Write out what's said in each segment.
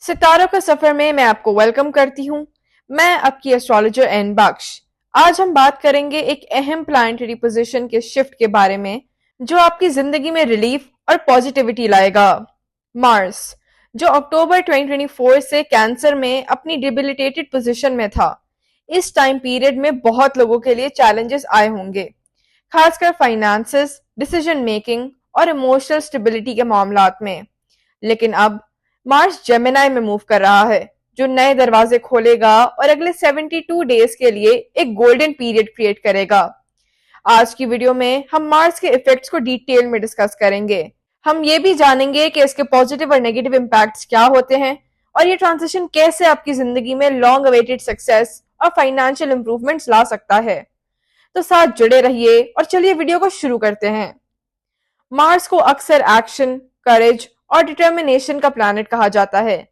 सितारों के सफर में मैं आपको वेलकम करती हूँ। मैं आपकी एस्ट्रोलॉजर एन बख्श। आज हम बात करेंगे एक अहम प्लानिटरी पोजीशन के शिफ्ट के बारे में जो आपकी जिंदगी में रिलीफ और पॉजिटिविटी लाएगा। मार्स, जो अक्टूबर 2024 से कैंसर में अपनी डिबिलिटेटेड पोजीशन में था। इस टाइम पीरियड में बहुत लोगों के लिए चैलेंजेस आए होंगे, खासकर फाइनेंसेस, डिसीजन मेकिंग और इमोशनल स्टेबिलिटी के मामलात में। लेकिन अब मार्स जेमिनाई में मूव कर रहा है, जो नए दरवाजे खोलेगा और अगले 72 डेज के लिए एक गोल्डन पीरियड क्रिएट करेगा। आज की वीडियो में हम मार्स के इफेक्ट्स को डिटेल में डिस्कस करेंगे। हम ये भी जानेंगे कि इसके पॉजिटिव और नेगेटिव इम्पैक्ट्स क्या होते हैं और ये ट्रांजिशन कैसे आपकी जिंदगी में लॉन्ग अवेटेड सक्सेस और फाइनेंशियल इंप्रूवमेंट्स ला सकता है। तो साथ जुड़े रहिए और चलिए वीडियो को शुरू करते हैं। मार्स को अक्सर एक्शन, करेज और डिटर्मिनेशन का प्लैनेट कहा जाता है।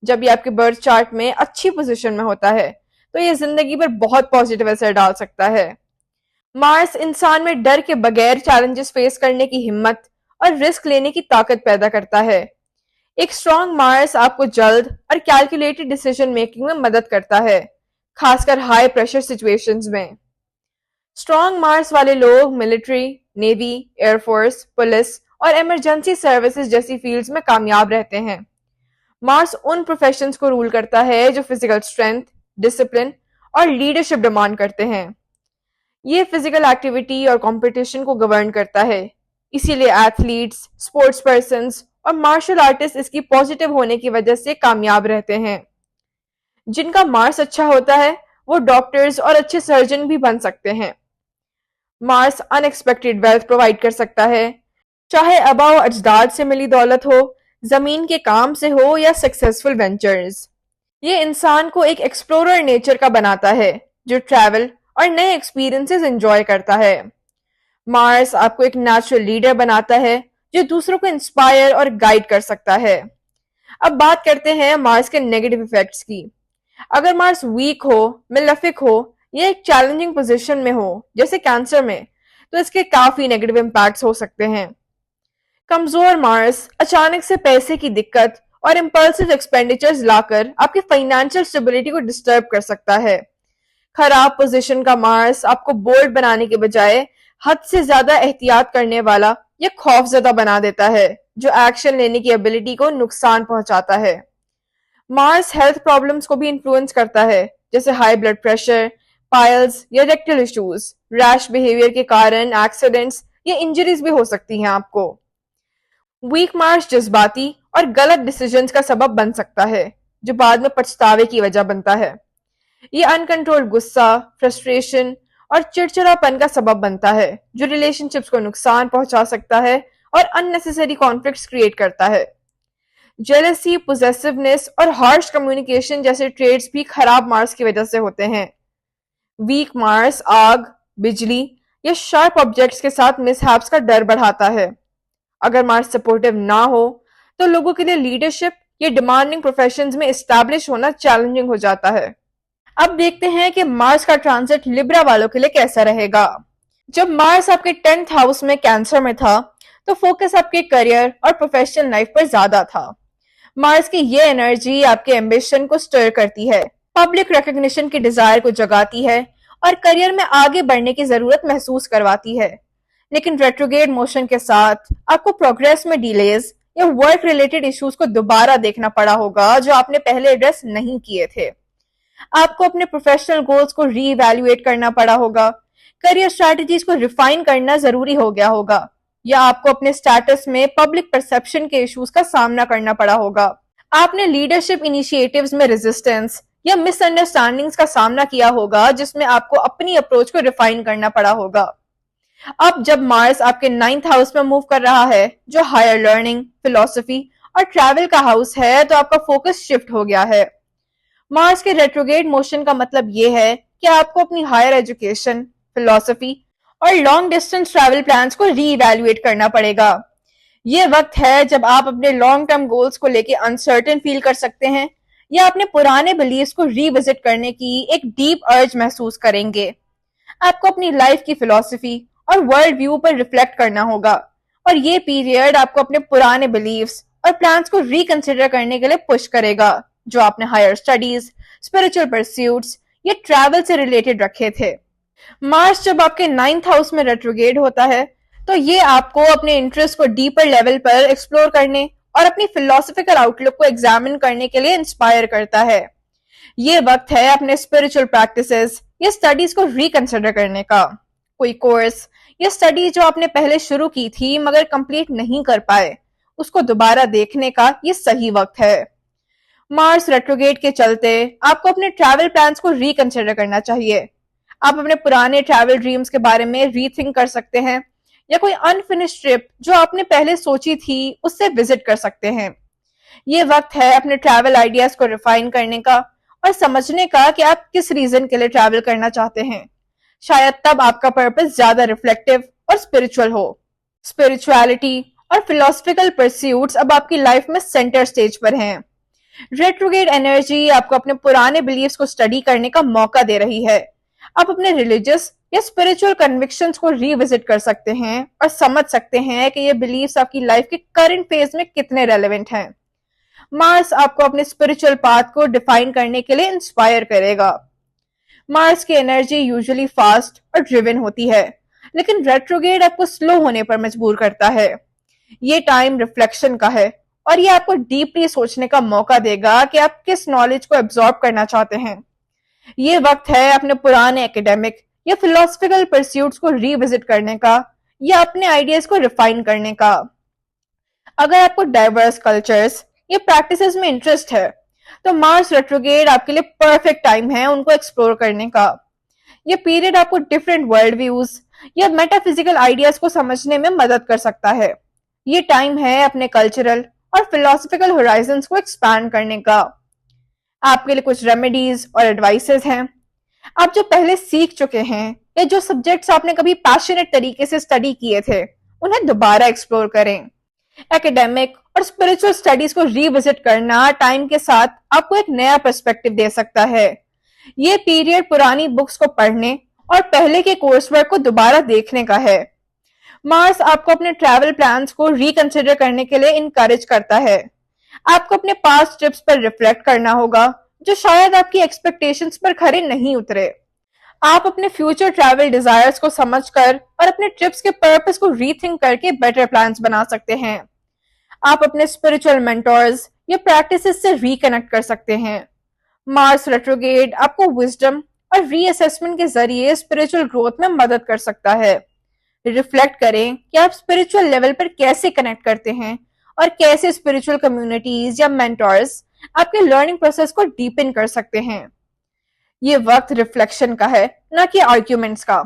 जब ये आपके बर्थ चार्ट में अच्छी पोजीशन में होता है तो ये जिंदगी पर बहुत पॉजिटिव असर डाल सकता है। मार्स इंसान में डर के बगैर चैलेंजेस फेस करने की हिम्मत और रिस्क लेने की ताकत पैदा करता है। एक स्ट्रॉन्ग मार्स आपको जल्द और कैलकुलेटेड डिसीजन मेकिंग में मदद करता है, खासकर हाई प्रेशर सिचुएशंस में। स्ट्रॉन्ग मार्स वाले लोग मिलिट्री, नेवी, एयरफोर्स, पुलिस और इमरजेंसी सर्विसेज जैसी फील्ड्स में कामयाब रहते हैं। मार्स उन प्रोफेशंस को रूल करता है जो फिजिकल स्ट्रेंथ, डिसिप्लिन और लीडरशिप डिमांड करते हैं। ये फिजिकल एक्टिविटी और कंपटीशन को गवर्न करता है, इसीलिए एथलीट्स, स्पोर्ट्स पर्संस और मार्शल आर्टिस्ट इसकी पॉजिटिव होने की वजह से कामयाब रहते हैं। जिनका मार्स अच्छा होता है वो डॉक्टर्स और अच्छे सर्जन भी बन सकते हैं। मार्स अनएक्सपेक्टेड वेल्थ प्रोवाइड कर सकता है, चाहे अबाव अजदाद से मिली दौलत हो, जमीन के काम से हो या सक्सेसफुल वेंचर्स। ये इंसान को एक एक्सप्लोरर नेचर का बनाता है जो ट्रैवल और नए एक्सपीरियंसेस एंजॉय करता है। मार्स आपको एक नेचुरल लीडर बनाता है जो दूसरों को इंस्पायर और गाइड कर सकता है। अब बात करते हैं मार्स के नेगेटिव इफेक्ट्स की। अगर मार्स वीक हो, मेलेफिक हो या एक चैलेंजिंग पोजीशन में हो जैसे कैंसर में, तो इसके काफी नेगेटिव इम्पैक्ट्स हो सकते हैं। कमजोर मार्स अचानक से पैसे की दिक्कत और इम्पल्सिव एक्सपेंडिचर्स लाकर आपकी फाइनेंशियल स्टेबिलिटी को डिस्टर्ब कर सकता है। खराब पोजीशन का मार्स आपको बोल्ड बनाने के बजाय हद से ज्यादा एहतियात करने वाला या खौफजदा बना देता है, जो एक्शन लेने की एबिलिटी को नुकसान पहुंचाता है। मार्स हेल्थ प्रॉब्लम्स को भी इन्फ्लुएंस करता है, जैसे हाई ब्लड प्रेशर, पाइल्स या रेक्टल इश्यूज। रैश बिहेवियर के कारण एक्सीडेंट्स या इंजरीज भी हो सकती हैं आपको। वीक मार्स जज्बाती और गलत डिसीजंस का सबब बन सकता है, जो बाद में पछतावे की वजह बनता है। ये अनकंट्रोल्ड गुस्सा, फ्रस्ट्रेशन और चिड़चिड़ापन का सबब बनता है, जो रिलेशनशिप्स को नुकसान पहुंचा सकता है और अननेसेसरी कॉन्फ्लिक्ट्स क्रिएट करता है। जेलसी, पोजेसिवनेस और हार्श कम्युनिकेशन जैसे ट्रेड्स भी खराब मार्स की वजह से होते हैं। वीक मार्स आग, बिजली या शार्प ऑब्जेक्ट्स के साथ मिसहैप्स का डर बढ़ाता है। अगर मार्स सपोर्टिव ना हो तो लोगों के लिए लीडरशिप या डिमांडिंग प्रोफेशंस में एस्टैब्लिश होना चैलेंजिंग हो जाता है। अब देखते हैं कि मार्स का ट्रांजिट लिब्रा वालों के लिए कैसा रहेगा। जब मार्स आपके 10th हाउस में कैंसर में था तो फोकस आपके करियर और प्रोफेशनल लाइफ पर ज्यादा था। मार्स की ये एनर्जी आपके एम्बिशन को स्टर करती है, पब्लिक रिकॉग्निशन की डिजायर को जगाती है और करियर में आगे बढ़ने की जरूरत महसूस करवाती है। लेकिन रेट्रोग्रेड मोशन के साथ आपको प्रोग्रेस में डिलेज या वर्क रिलेटेड इश्यूज को दोबारा देखना पड़ा होगा जो आपने पहले एड्रेस नहीं किए थे। आपको अपने प्रोफेशनल गोल्स को रीइवैल्यूएट करना पड़ा होगा, करियर स्ट्रैटेजीज को रिफाइन करना जरूरी हो गया होगा, या आपको अपने स्टेटस में पब्लिक परसेप्शन के इश्यूज का सामना करना पड़ा होगा। आपने लीडरशिप इनिशिएटिव्स में रेजिस्टेंस या मिसअंडरस्टैंडिंग्स का सामना किया होगा, जिसमें आपको अपनी अप्रोच को रिफाइन करना पड़ा होगा। अब जब मार्स आपके 9th हाउस में मूव कर रहा है, जो हायर लर्निंग, फिलोसफी और ट्रैवल का हाउस है, तो आपका फोकस शिफ्ट हो गया है। मार्स के रेट्रोग्रेड मोशन का मतलब यह है कि आपको अपनी हायर एजुकेशन, फिलोसफी और लॉन्ग डिस्टेंस ट्रैवल प्लान्स को रीइवैल्यूएट करना पड़ेगा। ये वक्त है जब आप अपने लॉन्ग टर्म गोल्स को लेके अनसर्टेन फील कर सकते हैं या अपने पुराने बिलीव्स को रिविजिट करने की एक डीप अर्ज महसूस करेंगे। आपको अपनी लाइफ की फिलोसफी और वर्ल्ड व्यू पर रिफ्लेक्ट करना होगा, और ये पीरियड आपको अपने पुराने बिलीव्स और प्लान्स को रिकंसिडर करने के लिए पुश करेगा जो आपने हायर स्टडीज, स्पिरिचुअल परस्यूट्स या ट्रैवल से रिलेटेड रखे थे। मार्स जब आपके 9th हाउस में रेट्रोगेट होता है तो ये आपको अपने इंटरेस्ट को डीपर लेवल पर एक्सप्लोर करने और अपनी फिलोसफिकल आउटलुक को एग्जामिन करने के लिए इंस्पायर करता है। ये वक्त है अपने स्पिरिचुअल प्रैक्टिसेस या स्टडीज को रिकंसिडर करने का। कोई कोर्स या स्टडी जो आपने पहले शुरू की थी मगर कंप्लीट नहीं कर पाए, उसको दोबारा देखने का ये सही वक्त है। मार्स रेट्रोगेट के चलते आपको अपने ट्रैवल प्लान्स को रिकंसिडर करना चाहिए। आप अपने पुराने ट्रैवल ड्रीम्स के बारे में रीथिंक कर सकते हैं या कोई अनफिनिश्ड ट्रिप जो आपने पहले सोची थी उससे विजिट कर सकते हैं। ये वक्त है अपने ट्रैवल आइडियाज को रिफाइन करने का और समझने का कि आप किस रीजन के लिए ट्रैवल करना चाहते हैं। शायद तब आपका पर्पस ज्यादा रिफ्लेक्टिव और स्पिरिचुअल हो। स्पिरिचुअलिटी और फिलोसफिकल परस्यूट्स अब आपकी लाइफ में सेंटर स्टेज पर हैं। रेट्रोगेट एनर्जी आपको अपने पुराने बिलीव्स को स्टडी करने का मौका दे रही है। आप अपने रिलीजियस या स्पिरिचुअल कन्विक्शंस को रिविजिट कर सकते हैं और समझ सकते हैं कि ये बिलीव्स आपकी लाइफ के करंट फेज में कितने रेलेवेंट हैं। मार्स आपको अपने स्पिरिचुअल पाथ को डिफाइन करने के लिए इंस्पायर करेगा। मार्स की एनर्जी यूजुअली फास्ट और ड्रिवन होती है, लेकिन रेट्रोगेट आपको स्लो होने पर मजबूर करता है। ये टाइम रिफ्लेक्शन का है और ये आपको डीपली सोचने का मौका देगा कि आप किस नॉलेज को एब्जॉर्ब करना चाहते हैं। ये वक्त है अपने पुराने एकेडमिक या फिलोसफिकल परस्यूट्स को रिविजिट करने का या अपने आइडियाज को रिफाइन करने का। अगर आपको डाइवर्स कल्चर्स या प्रैक्टिसेस में इंटरेस्ट है तो मार्स रेट्रोगेट आपके लिए परफेक्ट टाइम है उनको एक्सप्लोर करने का। ये पीरियड आपको डिफरेंट वर्ल्ड व्यूज या मेटाफिजिकल आइडियाज को समझने में मदद कर सकता है। ये टाइम है अपने कल्चरल और फिलोसफिकल होराइजन्स को एक्सपैंड करने का। आपके लिए कुछ रेमेडीज और एडवाइसेस हैं। आप जो पहले सीख चुके हैं या जो सब्जेक्ट्स आपने कभी पैशनेट तरीके से स्टडी किए थे उन्हें दोबारा एक्सप्लोर करें। एकेडमिक और स्पिरिचुअल स्टडीज को रिविजिट करना टाइम के साथ आपको एक नया पर्सपेक्टिव दे सकता है। ये पीरियड पुरानी बुक्स को पढ़ने और पहले के कोर्स वर्क को दोबारा देखने का है। मार्स आपको अपने ट्रैवल प्लान्स को रिकंसिडर करने के लिए इनकरेज करता है। आपको अपने पास्ट ट्रिप्स पर रिफ्लेक्ट करना होगा जो शायद आपकी एक्सपेक्टेशंस पर खरे नहीं उतरे। आप अपने फ्यूचर ट्रैवल डिजायर्स को समझकर और अपने ट्रिप्स के पर्पस को रीथिंक करके बेटर प्लान्स बना सकते हैं। आप अपने स्पिरिचुअल मेंटोर्स या प्रैक्टिसेस से रिकनेक्ट कर सकते हैं। मार्स रेट्रोगेट आपको विजडम और रीअसेसमेंट के जरिए स्पिरिचुअल ग्रोथ में मदद कर सकता है। रिफ्लेक्ट करें कि आप स्पिरिचुअल लेवल पर कैसे कनेक्ट करते हैं और कैसे स्पिरिचुअल कम्युनिटीज या मेंटोर्स आपके लर्निंग प्रोसेस को डीपन कर सकते हैं। ये वक्त रिफ्लेक्शन का है, न कि आर्ग्यूमेंट्स का।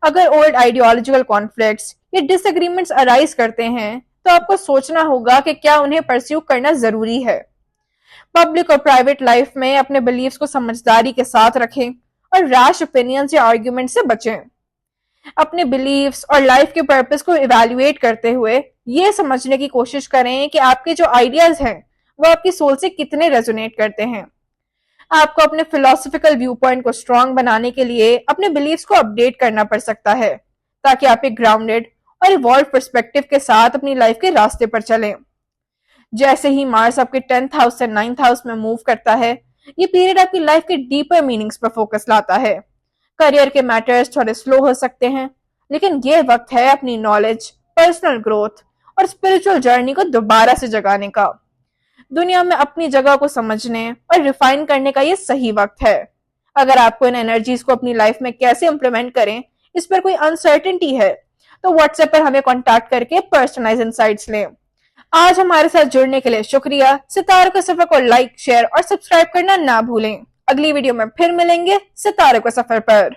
अगर ओल्ड आइडियोलॉजिकल कॉन्फ्लिक्ट्स या डिसएग्रीमेंट्स अराइज करते हैं तो आपको सोचना होगा कि क्या उन्हें परस्यू करना जरूरी है। पब्लिक और प्राइवेट लाइफ में अपने बिलीव्स को समझदारी के साथ रखें और रैश ओपिनियंस या आर्ग्यूमेंट से बचें। अपने बिलीव्स और लाइफ के पर्पस को इवैल्यूएट करते हुए ये समझने की कोशिश करें कि आपके जो आइडियाज हैं वो आपकी सोल से कितने रेजोनेट करते हैं। आपको अपने फिलोसफिकल व्यू पॉइंट को स्ट्रांग बनाने के लिए अपने बिलीव्स को अपडेट करना पड़ सकता है ताकि आप एक ग्राउंडेड और इवॉल्व पर्सपेक्टिव के साथ अपनी लाइफ के रास्ते पर चलें। जैसे ही मार्स आपके 10th हाउस से 9th हाउस में मूव करता है, ये पीरियड आपकी लाइफ के डीपर मीनिंग्स पर फोकस लाता है। करियर के मैटर्स थोड़े स्लो हो सकते हैं, लेकिन ये वक्त है अपनी नॉलेज, पर्सनल ग्रोथ और स्पिरिचुअल जर्नी को दोबारा से जगाने का। दुनिया में अपनी जगह को समझने और रिफाइन करने का ये सही वक्त है। अगर आपको इन एनर्जीज को अपनी लाइफ में कैसे इंप्लीमेंट करें इस पर कोई अनसर्टेनिटी है तो व्हाट्सएप पर हमें कांटेक्ट करके पर्सनलाइज इनसाइट्स लें। आज हमारे साथ जुड़ने के लिए शुक्रिया। सितारों के सफर को लाइक, शेयर और सब्सक्राइब करना ना भूलें। अगली वीडियो में फिर मिलेंगे सितारों के सफर पर।